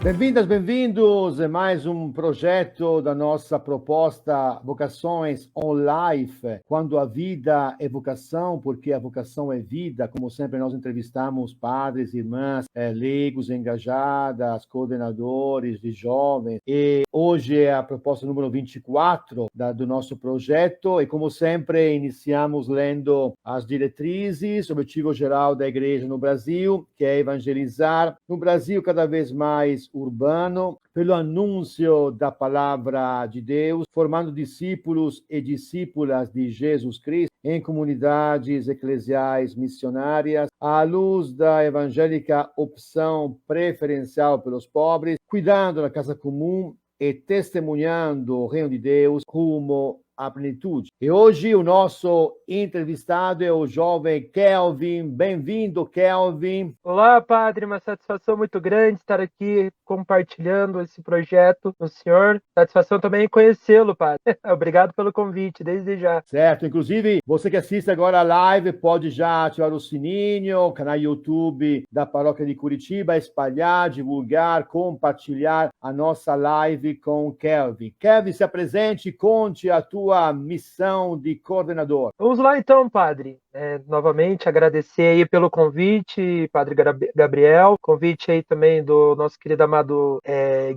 Bem-vindas, bem-vindos a mais um projeto da nossa proposta Vocações on Life, quando a vida é vocação, porque a vocação é vida. Como sempre, nós entrevistamos padres, irmãs, leigos engajadas, coordenadores de jovens. E hoje é a proposta número 24 do nosso projeto e, como sempre, iniciamos lendo as diretrizes, o objetivo geral da Igreja no Brasil, que é evangelizar no Brasil cada vez mais urbano, pelo anúncio da palavra de Deus, formando discípulos e discípulas de Jesus Cristo em comunidades eclesiais missionárias, à luz da evangélica opção preferencial pelos pobres, cuidando da casa comum e testemunhando o reino de Deus rumo à plenitude. E hoje o nosso entrevistado é o jovem Kelvin. Bem-vindo, Kelvin. Olá, padre, uma satisfação muito grande estar aqui compartilhando esse projeto com o senhor. Satisfação também em conhecê-lo, padre. Obrigado pelo convite, desde já. Certo, inclusive, você que assiste agora a live pode já ativar o sininho, canal YouTube da Paróquia de Curitiba, espalhar, divulgar, compartilhar a nossa live com o Kelvin. Kelvin, se apresente, conte a tua missão de coordenador. Vamos lá então, padre. Novamente agradecer aí pelo convite, padre Gabriel, convite aí também do nosso querido amado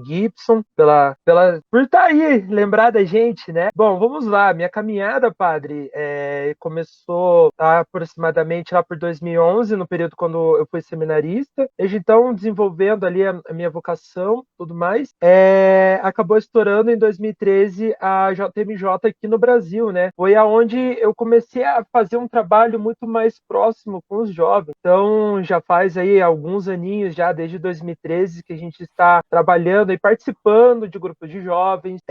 Gibson, por estar aí, lembrar da gente, né? Bom, vamos lá, minha caminhada, padre, começou aproximadamente lá por 2011, no período quando eu fui seminarista, desde então desenvolvendo ali a minha vocação, tudo mais, acabou estourando em 2013 a JMJ aqui no Brasil, né? Foi aonde eu comecei a fazer um trabalho muito mais próximo com os jovens. Então, já faz aí alguns aninhos, já desde 2013, que a gente está trabalhando e participando de grupos de jovens,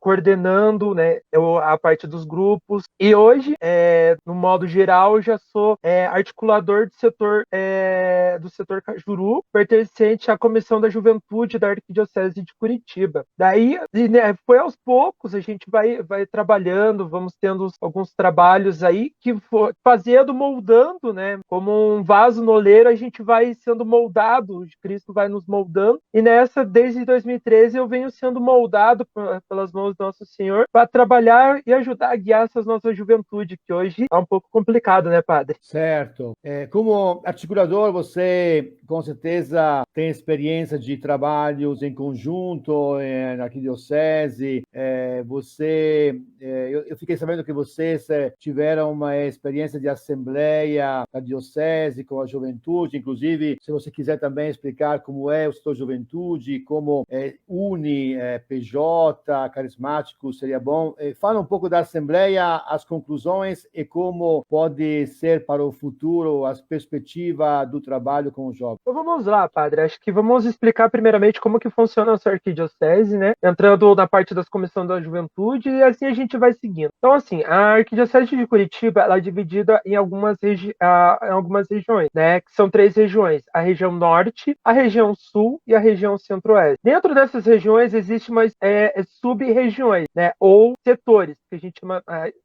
coordenando, né, a parte dos grupos. E hoje, no modo geral, eu já sou articulador do setor Cajuru, pertencente à Comissão da Juventude da Arquidiocese de Curitiba. Daí, né, foi aos poucos, a gente vai trabalhando, vamos tendo alguns trabalhos aí que fazendo, moldando, né? Como um vaso no oleiro, a gente vai sendo moldado, Cristo vai nos moldando. E nessa, desde 2013, eu venho sendo moldado pelas mãos do nosso Senhor para trabalhar e ajudar a guiar essa nossa juventude, que hoje é um pouco complicado, né, padre? Certo. Como articulador, você com certeza tem experiência de trabalhos em conjunto na arquidiocese. Eu fiquei sabendo que vocês tiveram uma experiência de assembleia da diocese com a juventude. Inclusive, se você quiser também explicar como é o setor juventude, como une PJ, carismático, seria bom. Fala um pouco da assembleia, as conclusões e como pode ser para o futuro as perspectivas do trabalho com os jovens. Então vamos lá, padre. Acho que vamos explicar primeiramente como que funciona a nossa arquidiocese, né? Entrando na parte das comissões da juventude e assim a gente vai seguindo. Então, assim, a arquidiocese de Curitiba, ela é dividida em algumas regiões, né? Que são 3 regiões: a região norte, a região sul e a região centro-oeste. Dentro dessas regiões existem mais sub-regiões, né? Ou setores, que a gente,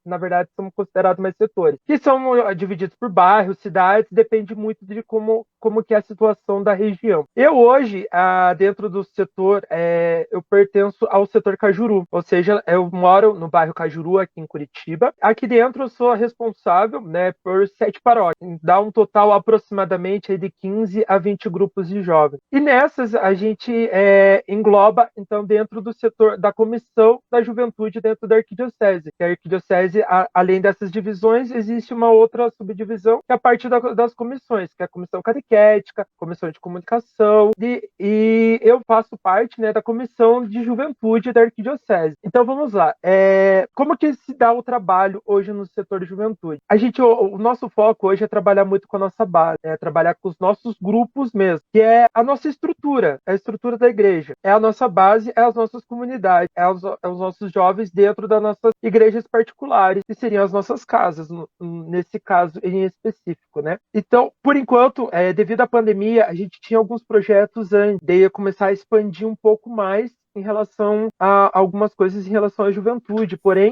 na verdade, são considerados mais setores, que são divididos por bairros, cidades, depende muito de como que é a situação da região. Eu hoje, dentro do setor, eu pertenço ao setor Cajuru, ou seja, eu moro no bairro Cajuru, aqui em Curitiba. Aqui dentro eu sou responsável, né, por 7 paróquias, dá um total aproximadamente de 15 a 20 grupos de jovens. E nessas a gente engloba, então, dentro do setor da comissão da juventude dentro da arquidiocese. Que a arquidiocese, além dessas divisões, existe uma outra subdivisão, que é a parte das comissões, que é a comissão catequética, comissão de comunicação, e eu faço parte, né, da comissão de juventude da arquidiocese. Então vamos lá. Como que se dá o trabalho hoje no setor de juventude? O nosso foco hoje é trabalhar muito com a nossa base, trabalhar com os nossos grupos mesmo, que é a nossa estrutura, a estrutura da igreja, é a nossa base, é as nossas comunidades, é os nossos jovens dentro das nossas igrejas particulares, que seriam as nossas casas, nesse caso em específico, né? Então, por enquanto, devido à pandemia, a gente tinha alguns projetos antes de começar a expandir um pouco mais em relação a algumas coisas em relação à juventude. Porém,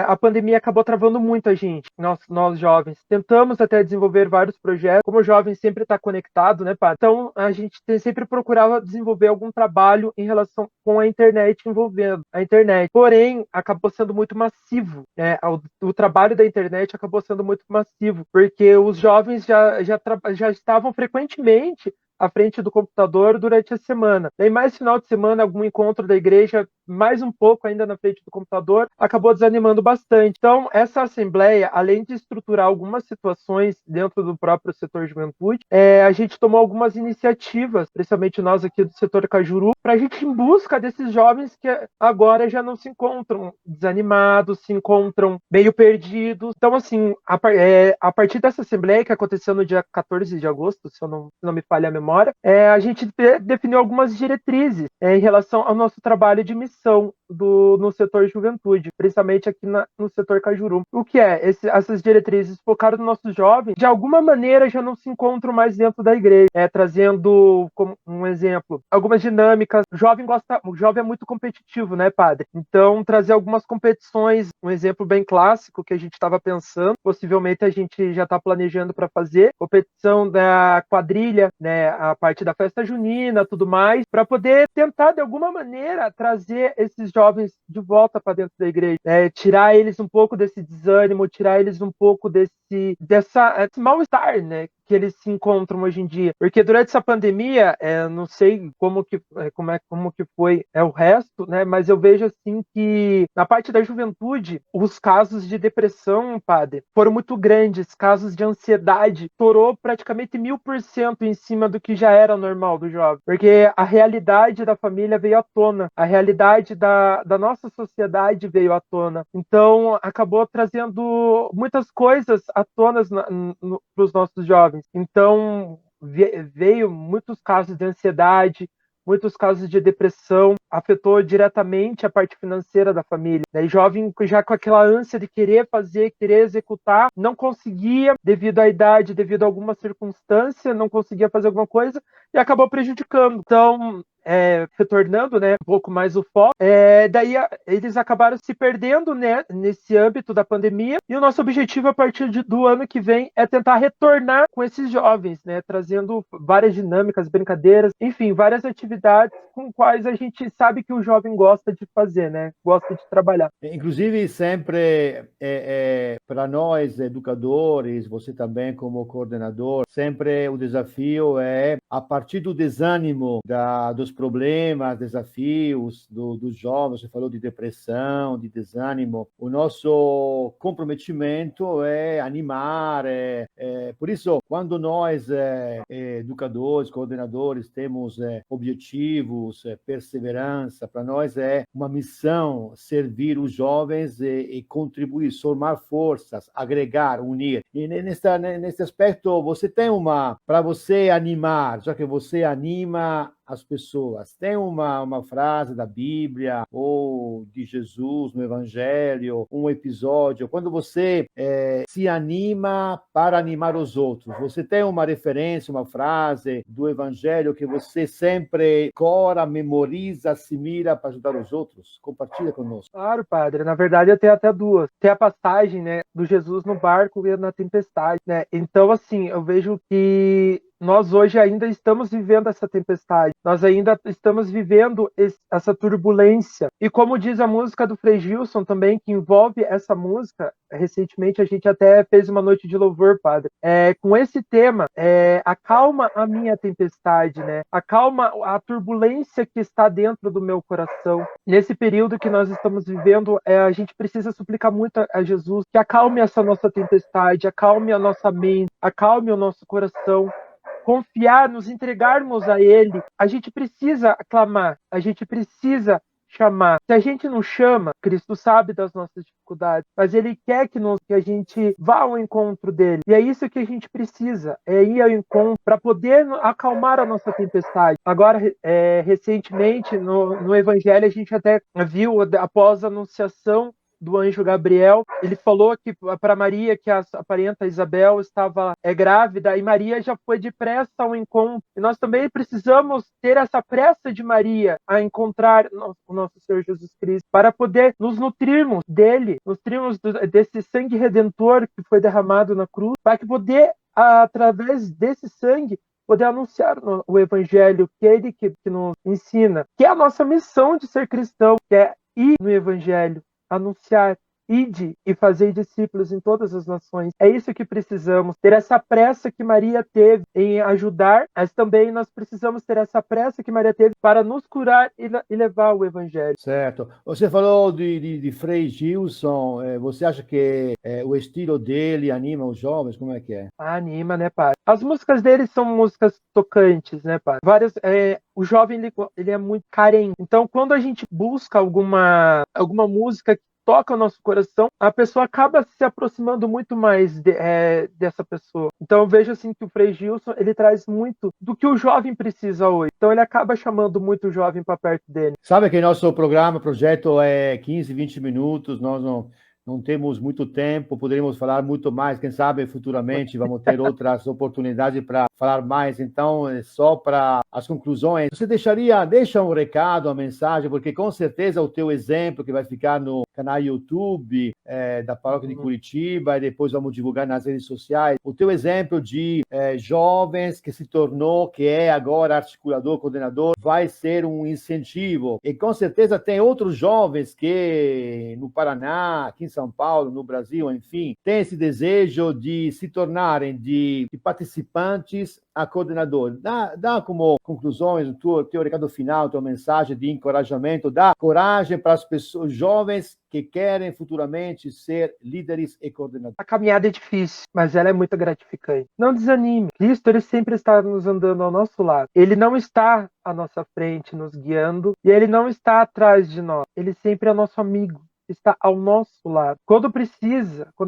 a pandemia acabou travando muito a gente, nós jovens. Tentamos até desenvolver vários projetos. Como o jovem sempre está conectado, né, Padre? Então, a gente sempre procurava desenvolver algum trabalho em relação com a internet, envolvendo a internet. Porém, acabou sendo muito massivo, né? O trabalho da internet acabou sendo muito massivo, porque os jovens já estavam frequentemente à frente do computador durante a semana. Daí, mais final de semana, algum encontro da igreja, mais um pouco ainda na frente do computador, acabou desanimando bastante. Então, essa assembleia, além de estruturar algumas situações dentro do próprio setor juventude, a gente tomou algumas iniciativas, principalmente nós aqui do setor Cajuru, para a gente ir em busca desses jovens que agora já não se encontram desanimados, se encontram meio perdidos. Então, assim, a partir dessa assembleia que aconteceu no dia 14 de agosto, se não me falha a memória, a gente definiu algumas diretrizes em relação ao nosso trabalho de missão no setor juventude, principalmente aqui no setor Cajuru. O que essas diretrizes focaram nos nossos jovens, de alguma maneira já não se encontram mais dentro da igreja, trazendo como um exemplo algumas dinâmicas. O jovem é muito competitivo, né, Padre? Então, trazer algumas competições, um exemplo bem clássico que a gente estava pensando, possivelmente a gente já está planejando para fazer, competição da quadrilha, né, a parte da festa junina, tudo mais, para poder tentar de alguma maneira trazer esses jovens de volta para dentro da igreja, tirar eles um pouco desse desânimo, tirar eles um pouco desse mal-estar, né, que eles se encontram hoje em dia. Porque durante essa pandemia, não sei como que foi o resto, né, mas eu vejo assim que na parte da juventude, os casos de depressão, Padre, foram muito grandes, casos de ansiedade, estourou praticamente 1000% em cima do que já era normal do jovem. Porque a realidade da família veio à tona, a realidade da nossa sociedade veio à tona. Então, acabou trazendo muitas coisas à tona para os nossos jovens. Então, veio muitos casos de ansiedade, muitos casos de depressão, afetou diretamente a parte financeira da família. Daí, jovem já com aquela ânsia de querer fazer, querer executar, não conseguia, devido à idade, devido a alguma circunstância, não conseguia fazer alguma coisa e acabou prejudicando. Então, retornando, né, um pouco mais o foco, daí eles acabaram se perdendo, né, nesse âmbito da pandemia, e o nosso objetivo a partir do ano que vem é tentar retornar com esses jovens, né, trazendo várias dinâmicas, brincadeiras, enfim, várias atividades com quais a gente sabe que o jovem gosta de fazer, né, gosta de trabalhar. Inclusive, sempre para nós, educadores, você também como coordenador, sempre o desafio é, a partir do desânimo dos problemas, desafios dos jovens, você falou de depressão, de desânimo, o nosso comprometimento é animar. Por isso, quando nós, educadores, coordenadores, temos objetivos, perseverança, para nós é uma missão servir os jovens e contribuir, somar forças, agregar, unir. E nesse aspecto, você tem para você animar, já que você anima as pessoas. Tem uma frase da Bíblia ou de Jesus no Evangelho, um episódio, quando você se anima para animar os outros. Você tem uma referência, uma frase do Evangelho que você sempre cora, memoriza, assimila para ajudar os outros? Compartilha conosco. Claro, Padre. Na verdade, eu tenho até duas. Tem a passagem, né, do Jesus no barco e na tempestade, né? Então, assim, eu vejo que nós hoje ainda estamos vivendo essa tempestade, nós ainda estamos vivendo essa turbulência. E como diz a música do Frei Gilson também, que envolve essa música, recentemente a gente até fez uma noite de louvor, Padre, com esse tema, acalma a minha tempestade, né? Acalma a turbulência que está dentro do meu coração. Nesse período que nós estamos vivendo, a gente precisa suplicar muito a Jesus que acalme essa nossa tempestade, acalme a nossa mente, acalme o nosso coração. Confiar, nos entregarmos a Ele. A gente precisa clamar, a gente precisa chamar. Se a gente não chama, Cristo sabe das nossas dificuldades, mas Ele quer que a gente vá ao encontro dele. E é isso que a gente precisa, é ir ao encontro para poder acalmar a nossa tempestade. Agora, recentemente, no Evangelho, a gente até viu, após a anunciação do anjo Gabriel. Ele falou que para Maria que a parenta Isabel estava grávida, e Maria já foi depressa ao encontro. E nós também precisamos ter essa pressa de Maria a encontrar o nosso Senhor Jesus Cristo, para poder nos nutrirmos dele, nutrirmos desse sangue redentor que foi derramado na cruz, para que poder, através desse sangue, poder anunciar o evangelho, que é ele que nos ensina, que é a nossa missão de ser cristão, que é ir no evangelho, anunciar, ide e fazer discípulos em todas as nações. É isso que precisamos, ter essa pressa que Maria teve em ajudar, mas também nós precisamos ter essa pressa que Maria teve para nos curar e levar o evangelho. Certo. Você falou de Frei Gilson, você acha que o estilo dele anima os jovens? Como é que é? Anima, né, padre? As músicas dele são músicas tocantes, né, padre? O jovem, ele é muito carente. Então, quando a gente busca alguma música que toca o nosso coração, a pessoa acaba se aproximando muito mais dessa pessoa. Então eu vejo assim que o Frei Gilson, ele traz muito do que o jovem precisa hoje. Então ele acaba chamando muito o jovem para perto dele. Sabe que nosso projeto é 15, 20 minutos, nós não temos muito tempo, poderíamos falar muito mais, quem sabe futuramente vamos ter outras oportunidades para falar mais. Então, só para as conclusões, você deixa um recado, uma mensagem, porque com certeza o teu exemplo que vai ficar no canal YouTube da Paróquia de Curitiba, e depois vamos divulgar nas redes sociais, o teu exemplo de jovens que é agora articulador, coordenador, vai ser um incentivo. E com certeza tem outros jovens que no Paraná, aqui em São Paulo, no Brasil, enfim, tem esse desejo de se tornarem de participantes a coordenador. Dá como conclusões o teu recado final, a tua mensagem de encorajamento, dá coragem para as pessoas jovens que querem futuramente ser líderes e coordenadores. A caminhada é difícil, mas ela é muito gratificante. Não desanime. Cristo, ele sempre está nos andando ao nosso lado. Ele não está à nossa frente nos guiando, e ele não está atrás de nós. Ele sempre é nosso amigo, está ao nosso lado. Quando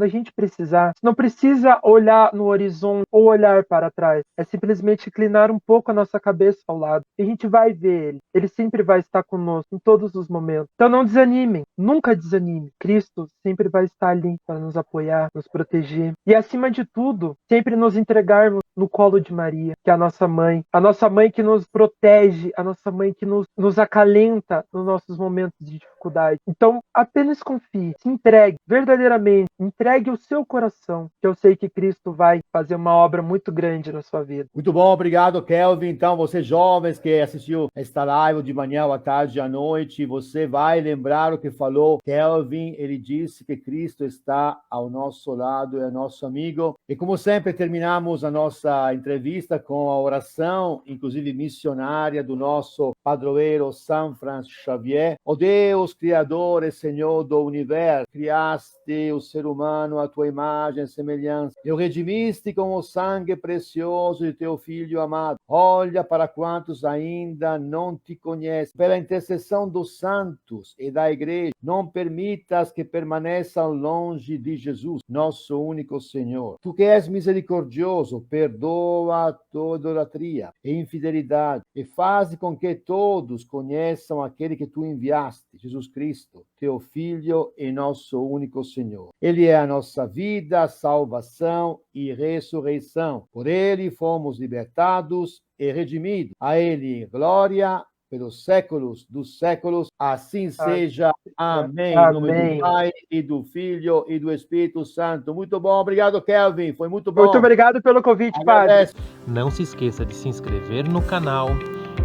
a gente precisar, não precisa olhar no horizonte ou olhar para trás. É simplesmente inclinar um pouco a nossa cabeça ao lado. E a gente vai ver ele. Ele sempre vai estar conosco em todos os momentos. Então não desanimem. Nunca desanime. Cristo sempre vai estar ali para nos apoiar, nos proteger. E acima de tudo, sempre nos entregarmos no colo de Maria, que é a nossa mãe. A nossa mãe que nos protege, a nossa mãe que nos acalenta nos nossos momentos de dificuldade. Então, apenas confie, se entregue verdadeiramente, entregue o seu coração, que eu sei que Cristo vai fazer uma obra muito grande na sua vida. Muito bom, obrigado, Kelvin. Então, você jovens que assistiu esta live de manhã, à tarde, à noite, você vai lembrar o que falou Kelvin. Ele disse que Cristo está ao nosso lado, é nosso amigo. E como sempre, terminamos a nossa entrevista com a oração, inclusive missionária, do nosso padroeiro São Francisco Xavier. Ó Deus, Criador e Senhor do universo, criaste o ser humano à tua imagem e semelhança, e o redimiste com o sangue precioso de teu Filho amado. Olha para quantos ainda não te conhecem. Pela intercessão dos santos e da Igreja, não permitas que permaneçam longe de Jesus, nosso único Senhor. Tu que és misericordioso, perdoa toda idolatria e infidelidade, e faz com que todos conheçam aquele que tu enviaste, Jesus Cristo, teu Filho e nosso único Senhor. Ele é a nossa vida, salvação e ressurreição. Por ele fomos libertados e redimidos. A ele glória pelos séculos dos séculos. Assim seja. Amém. Em nome do Pai e do Filho e do Espírito Santo. Muito bom. Obrigado, Kelvin. Foi muito bom. Muito obrigado pelo convite, Padre. Não se esqueça de se inscrever no canal,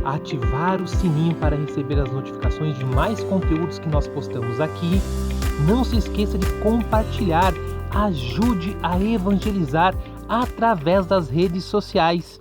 ativar o sininho para receber as notificações de mais conteúdos que nós postamos aqui. Não se esqueça de compartilhar. Ajude a evangelizar através das redes sociais.